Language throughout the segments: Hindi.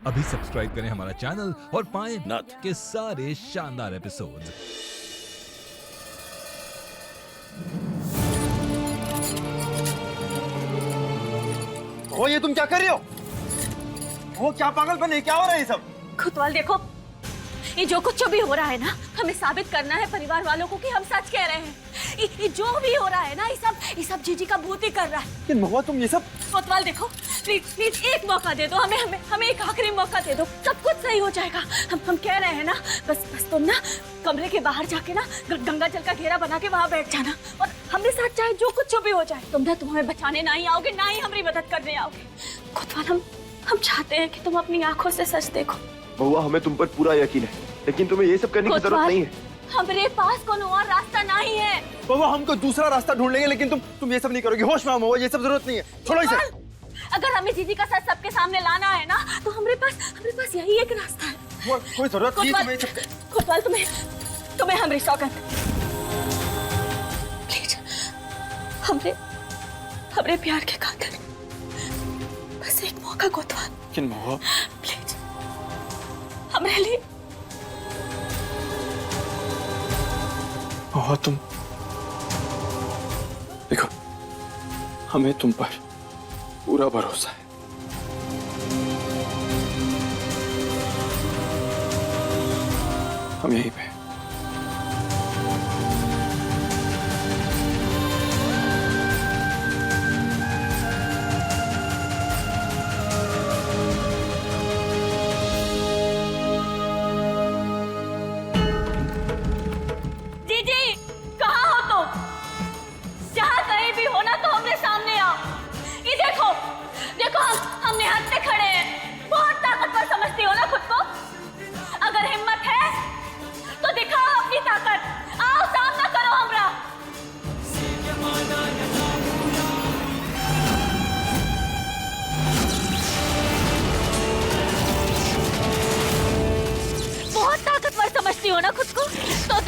अभी सब्सक्राइब करें हमारा चैनल और पाएं नाथ। के सारे शानदार एपिसोड्स। ओ ये तुम क्या कर रही हो? वो क्या पागलपन है? क्या हो रहा है ये सब? खुतवाल देखो, ये जो कुछ भी हो रहा है ना, हमें साबित करना है परिवार वालों को कि हम सच कह रहे हैं। ये जो भी हो रहा है ना, ये सब जीजी का भूत ही कर रहा है। लेकिन महुआ तुम ये सब। खुतवाल देखो, प्लीज प्लीज एक मौका दे दो हमें, हमें एक आखिरी मौका दे दो, सब कुछ सही हो जाएगा। हम कह रहे हैं ना, बस तुम ना कमरे के बाहर जाके ना गंगा जल का घेरा बना के वहाँ बैठ जाना, और हमने साथ चाहे जो कुछ भी हो जाए, तुम हमें बचाने ना ही आओगे, ना ही हमारी मदद करने आओगे। खुतवाल, हम चाहते हैं कि तुम अपनी आंखों से सच देखो। महुआ हमें तुम पर पूरा यकीन है, लेकिन तुम्हें ये सब करने की जरूरत नहीं है। हमारे पास कोई और रास्ता नहीं है। महुआ हम कोई दूसरा रास्ता ढूंढ लेंगे, लेकिन तुम ये सब नहीं करोगे। होश में आओ महुआ, ये सब जरूरत नहीं है, छोड़ो इसे। अगर हमें जीजी का सच सबके सामने लाना है ना, तो हमारे पास यही एक रास्ता है। कोई जरूरत नहीं तुम्हें सब। खुतवाल, तुम्हें हमारी सौगंध, प्लीज हमरे प्यार के खातिर बस एक मौका खुतवाल, लेकिन महुआ प्लीज हमारे लिए। महुआ तुम देखो, हमें तुम पर पूरा भरोसा है। हम यहीं पे। जीजी, कहाँ हो तुम? जहाँ कहीं भी हो ना, तो हमने सामने आओ। ये देखो हमने हाथ से खड़े हैं। बहुत ताकतवर समझती हो ना खुद को? अगर हिम्मत है तो दिखाओ अपनी ताकत, आओ सामना करो हमरा। बहुत ताकतवर समझती हो ना खुद को? तो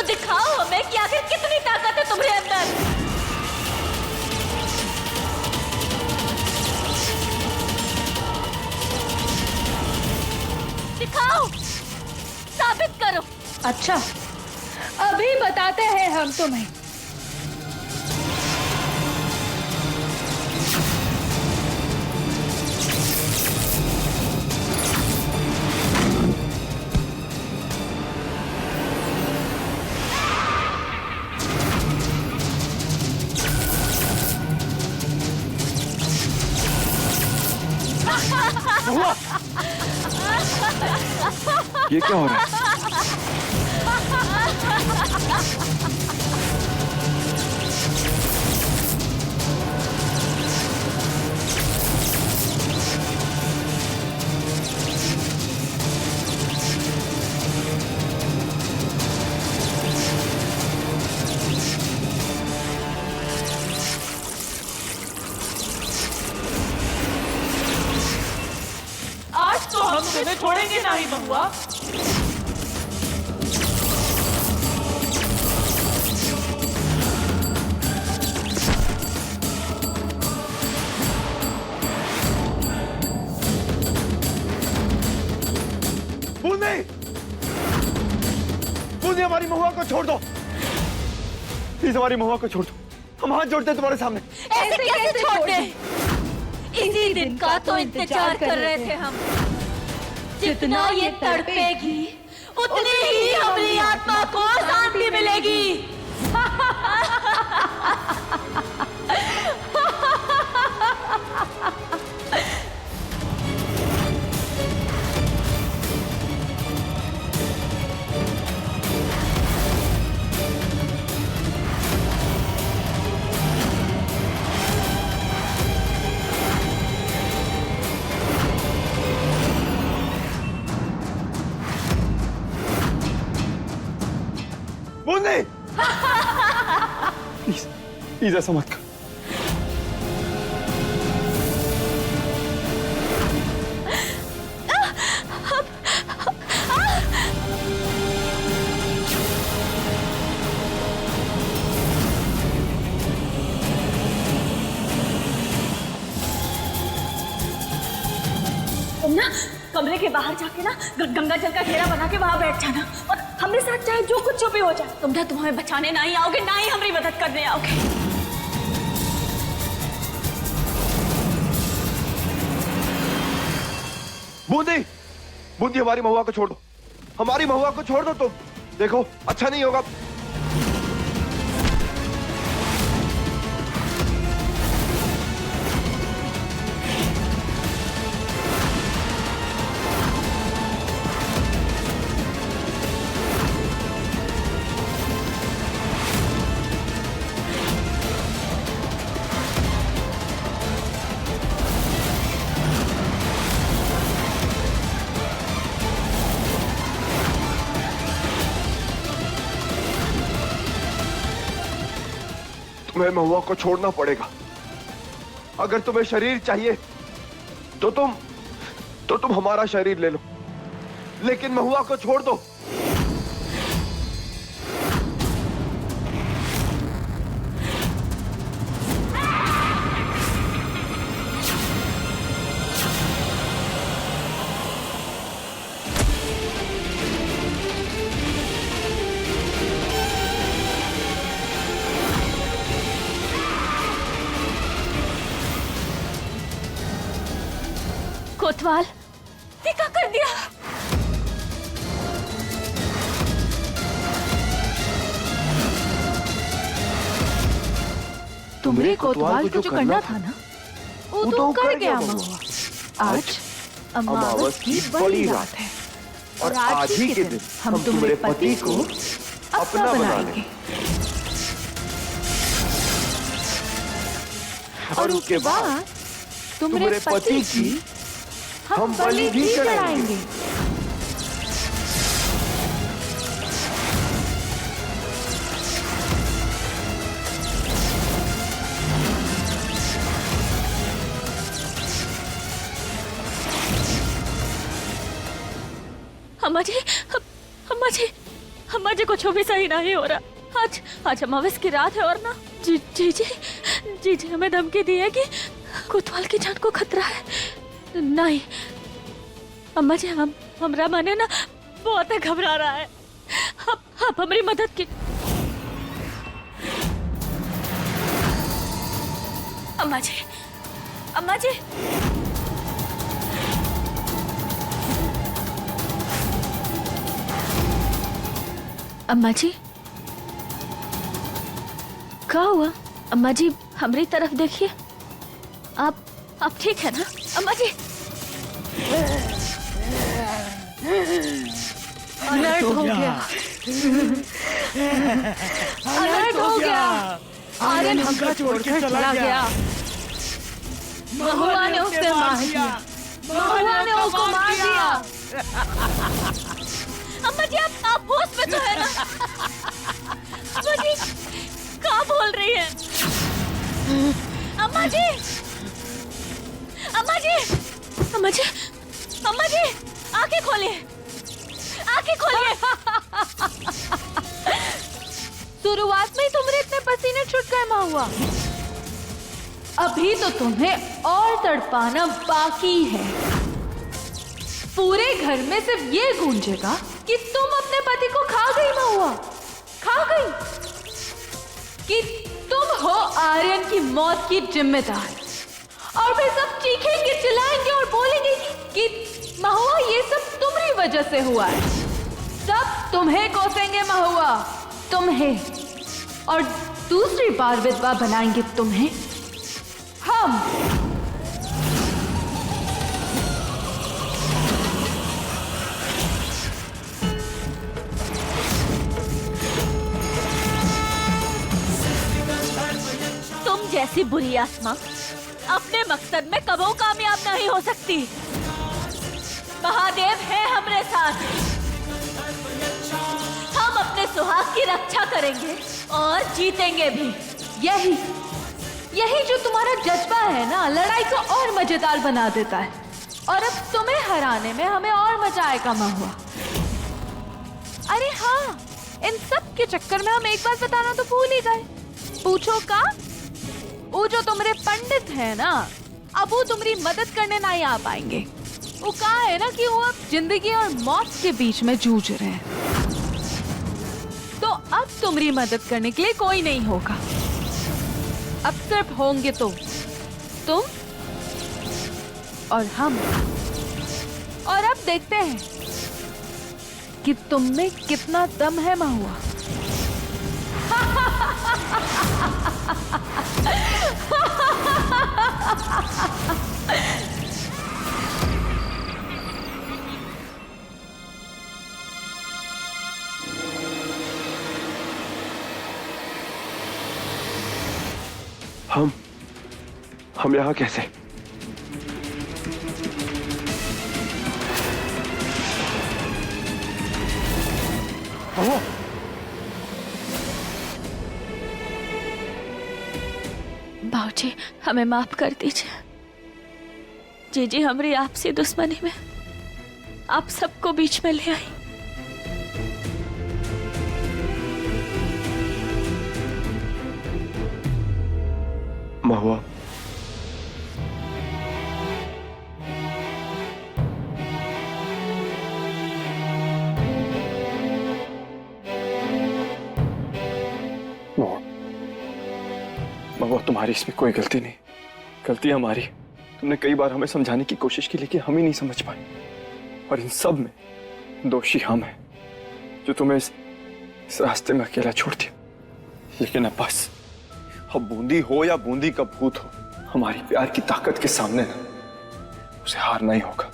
दिखाओ हमें कि आखिर कितनी ताकत है तुम्हारे अंदर। दिखाओ, साबित करो। अच्छा, अभी बताते हैं हम तुम्हें। महुआ ये क्या हो रहा है? आज तो हम तुम्हें छोड़ेंगे नहीं महुआ। बूंदी, बूंदी हमारी महुआ को छोड़ दो, प्लीज हमारी महुआ को छोड़ दो। हम हाथ जोड़ते हैं तुम्हारे सामने। ऐसे कैसे छोड़ दे? इसी दिन का तो इंतजार कर रहे थे हम। जितना ये तड़पेगी, उतनी ही हमारी आत्मा को शांति मिलेगी। बूंदी प्लीज प्लीज ऐसा मत कर। तुम ना कमरे के बाहर जाके ना गंगा जल का घेरा बना के वहां बैठ जाना और हमारे साथ चाहे जो कुछ भी हो जाए तुम हमें बचाने ना ही आओगे ना ही हमारी मदद करने आओगे। बूंदी, बूंदी हमारी महुआ को छोड़ दो, हमारी महुआ को छोड़ दो। तुम देखो अच्छा नहीं होगा। तुम्हें महुआ को छोड़ना पड़ेगा। अगर तुम्हें शरीर चाहिए तो तुम हमारा शरीर ले लो, लेकिन महुआ को छोड़ दो। कोतवाल, ये क्या कर दिया? तुम्हें कोतवाल को जो करना था ना वो तो कर गया महुआ। आज अमावस की बड़ी रात है और आज ही के दिन हम तुम्हारे पति को अपना बनाएंगे और उसके बाद तुम्हारे पति की हम बलि भी चढ़ाएंगे। अम्मा जी कुछ भी सही नहीं हो रहा। आज अमावस की रात है और ना जी हमें धमकी दी है कि कोतवाल की जान को खतरा है। नहीं अम्मा जी, हमरा मने ना बहुत घबरा रहा है। आप हमारी मदद की। अम्मा जी अम्मा जी अम्मा जी क्या हुआ? अम्मा जी हमारी तरफ देखिए। आप ठीक है ना अम्मा जी? अलर्ट हो गया। अलर्ट हो गया। आर्यन हमको छोड़कर चला गया। महुआ ने उसे मार दिया। महुआ ने उसको मार दिया। अम्मा जी आप होश में तो है ना? अम्मा जी क्या बोल रही है? अम्मा जी अम्मा जी अम्मा जी अम्मा जी आंखें खोलिए, आंखें खोलिए। शुरुआत में ही तुम्हारे इतने पसीने छूट गए महुआ। अभी तो तुम्हें और तड़पाना बाकी है। पूरे घर में सिर्फ ये गूंजेगा कि तुम अपने पति को खा गई महुआ, खा गई। कि तुम हो आर्यन की मौत की जिम्मेदार। और वे सब चीखेंगे, चिल्लाएंगे और बोलेंगे कि महुआ ये सब तुम्हारी वजह से हुआ है। सब तुम्हें कोसेंगे महुआ, तुम्हें। और दूसरी बार विधवा बनाएंगे तुम्हें हम। तुम जैसी बुरी आत्मा अपने मकसद में कबो कामयाब नहीं हो सकती। महादेव है हमारे साथ। हम अपने सुहाग की रक्षा करेंगे और जीतेंगे भी। यही जो तुम्हारा जज्बा है ना, लड़ाई को और मजेदार बना देता है। और अब तुम्हें हराने में हमें और मजा आएगा महुआ। अरे हाँ, इन सब के चक्कर में हम एक बात बताना तो भूल ही गए। पूछो का? वो जो तुम्हारे पंडित है ना, अब वो तुम्हारी मदद करने नहीं आ पाएंगे। वो कहा है ना कि वो अब जिंदगी और मौत के बीच में जूझ रहे हैं। तो अब तुम्हारी मदद करने के लिए कोई नहीं होगा। अब सिर्फ होंगे तुम और हम। और अब देखते हैं कि तुम में कितना दम है महुआ। हम यहाँ कैसे? बाबूजी हमें माफ कर दीजिए। जीजी हमारी आपसी दुश्मनी में आप सबको बीच में ले आई। महुआ, महुआ, तुम्हारी इसमें कोई गलती नहीं। गलती हमारी। तुमने कई बार हमें समझाने की कोशिश की लेकिन हम ही नहीं समझ पाए। और इन सब में दोषी हम हैं जो तुम्हें इस रास्ते में अकेला छोड़ दिया। लेकिन अब बस, अब बूंदी हो या बूंदी का भूत हो, हमारी प्यार की ताकत के सामने ना उसे हारना ही होगा।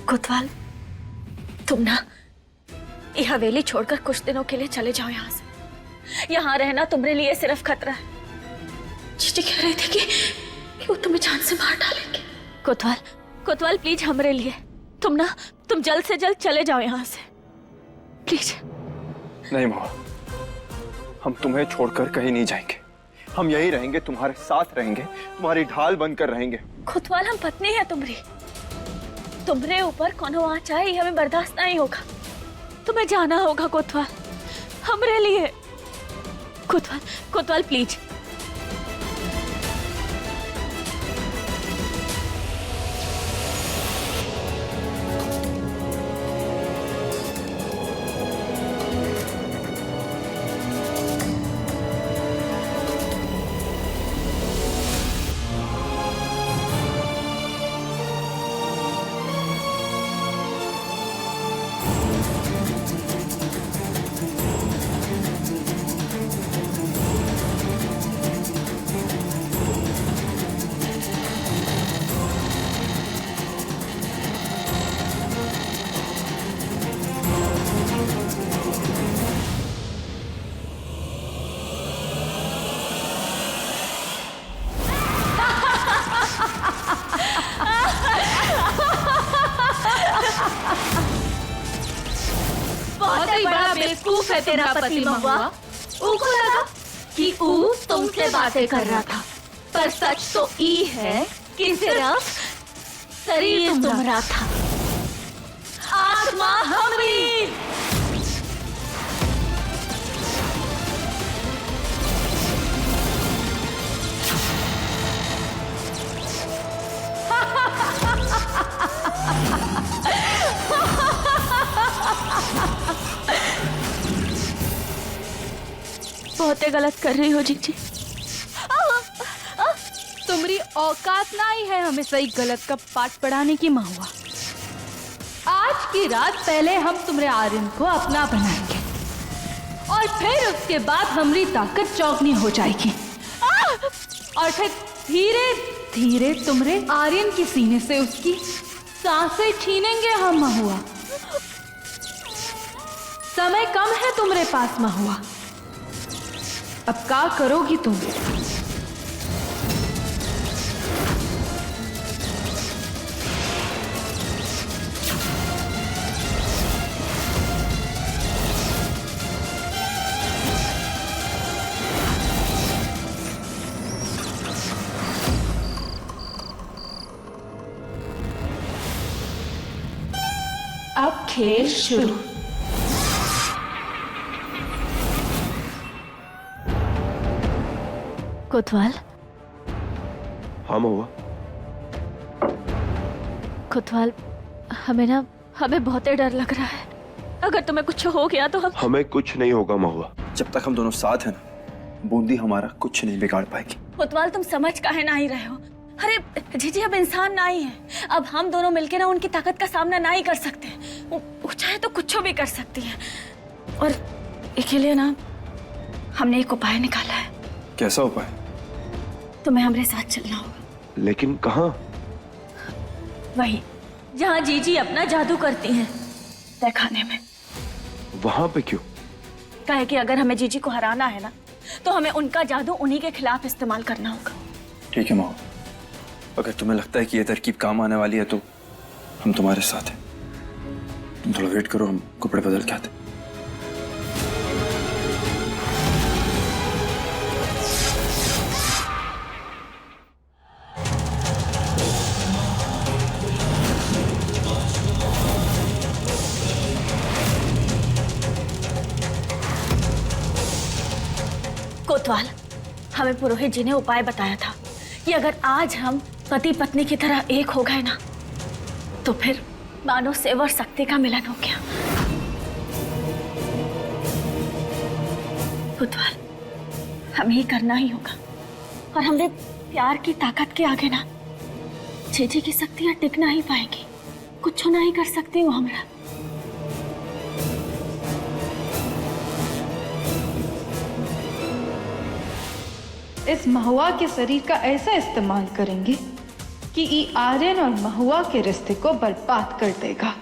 कोतवाल, तुम ना ये हवेली छोड़कर कुछ दिनों के लिए चले जाओ यहाँ से। यहाँ रहना तुम्हारे लिए सिर्फ खतरा है। जीजी कह रही थी कि वो तुम्हें जान से मार डालेंगे। कोतवाल प्लीज हमारे लिए तुम जल्द से जल्द चले जाओ यहाँ से, प्लीज। नहीं महुआ, हम तुम्हें छोड़कर कहीं नहीं जाएंगे। हम यही रहेंगे, तुम्हारे साथ रहेंगे, तुम्हारी ढाल बनकर रहेंगे। कोतवाल, हम पत्नी है तुम्हारे ऊपर कोनो आँच आए ये हमें बर्दाश्त नहीं होगा। तुम्हें जाना होगा कोतवाल, हमारे लिए। कोतवाल प्लीज। बहुत ही बड़ा बेवकूफ है तेरा पति महुआ। उनको लगा कि ऊ तुमसे बातें कर रहा था, पर सच तो ई है कि सिर्फ शरीर तुम्हारा था, आत्मा हमारी। बहुत गलत कर रही हो जीजी। तुम्हारी औकात ना ही है हमें सही गलत का पाठ पढ़ाने की महुआ। आज की रात पहले हम तुम्हारे आर्यन को अपना बनाएंगे और फिर उसके बाद हमारी ताकत चौगनी हो जाएगी और फिर धीरे धीरे तुम्हारे आर्यन के सीने से उसकी सांसें छीनेंगे हम महुआ। समय कम है तुम्हारे पास महुआ, अब क्या करोगी तुम? अब खेल शुरू। कोतवाल, हाँ महुआ, कोतवाल, हमें बहुत ही डर लग रहा है। अगर तुम्हें कुछ हो गया तो हमें कुछ नहीं होगा महुआ। जब तक हम दोनों साथ हैं ना, बूंदी हमारा कुछ नहीं बिगाड़ पाएगी। कोतवाल, तुम समझ काहे ना ही रहे हो? अरे जीजी अब इंसान ना ही है। अब हम दोनों मिलकर ना उनकी ताकत का सामना ना ही कर सकते। वो चाहे तो कुछ भी कर सकती है। और इसके लिए ना हमने एक उपाय निकाला है। कैसा उपाय? तुम्हें हमारे साथ चलना होगा। लेकिन कहाँ? वही जहाँ जीजी अपना जादू करती हैं, तहखाने में। वहां पे क्यों? कहे कि अगर हमें जीजी को हराना है ना, तो हमें उनका जादू उन्हीं के खिलाफ इस्तेमाल करना होगा। ठीक है माँ, अगर तुम्हें लगता है कि ये तरकीब काम आने वाली है तो हम तुम्हारे साथ हैं। तुम थोड़ा वेट करो, हम कपड़े बदल के आते। कोतवाल, हमें पुरोहित जी ने उपाय बताया था कि अगर आज हम पति पत्नी की तरह एक हो गए ना, तो फिर मानो शिव और शक्ति का मिलन हो गया। कोतवाल, हमें ही करना ही होगा। और हमने प्यार की ताकत के आगे ना जीजी की शक्तियां टिक ना ही पाएंगी। कुछ ना ही कर सकती हूँ हमरा। इस महुआ के शरीर का ऐसा इस्तेमाल करेंगे कि ई आर्यन और महुआ के रिश्ते को बर्बाद कर देगा।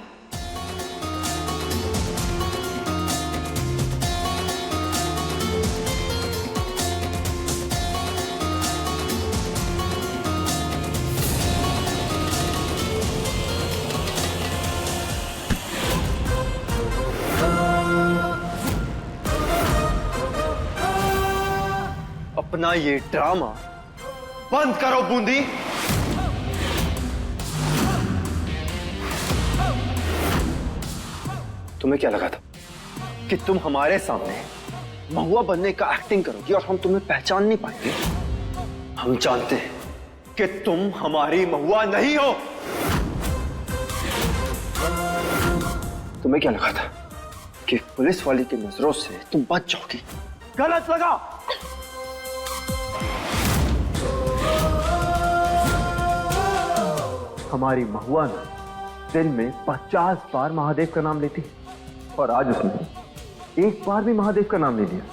अपना ये ड्रामा बंद करो बूंदी। तुम्हें क्या लगा था कि तुम हमारे सामने महुआ बनने का एक्टिंग करोगी और हम तुम्हें पहचान नहीं पाएंगे? हम जानते हैं कि तुम हमारी महुआ नहीं हो। तुम्हें क्या लगा था कि पुलिस वाली की नजरों से तुम बच जाओगी? गलत लगा। हमारी महुआ ना दिन में 50 बार महादेव का नाम लेती और आज उसने एक बार भी महादेव का नाम नहीं लिया।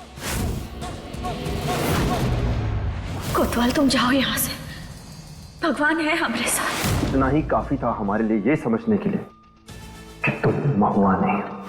कोतवाल, तुम जाओ यहाँ से। भगवान है हमारे साथ। इतना ही काफी था हमारे लिए ये समझने के लिए कि तुम महुआ नहीं हो।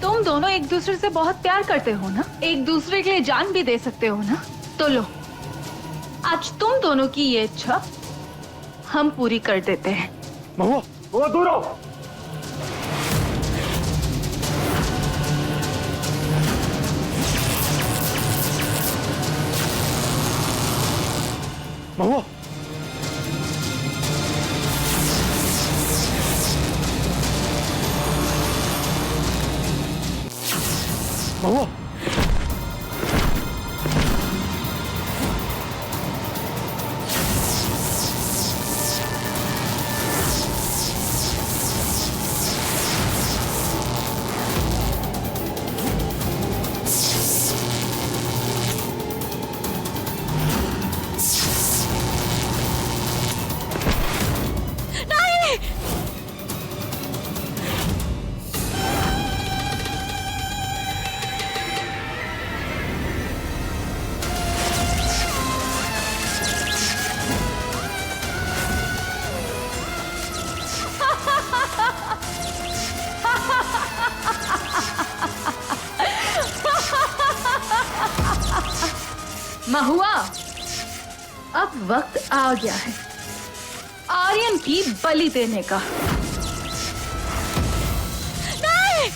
तुम दोनों एक दूसरे से बहुत प्यार करते हो ना, एक दूसरे के लिए जान भी दे सकते हो ना, तो लो, आज तुम दोनों की ये इच्छा हम पूरी कर देते हैं। महुआ, महुआ दूर आओ। महुआ, महुआ, महुआ, अब वक्त आ गया है आर्यन की बलि देने का। नहीं!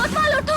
कोतवाल उठो।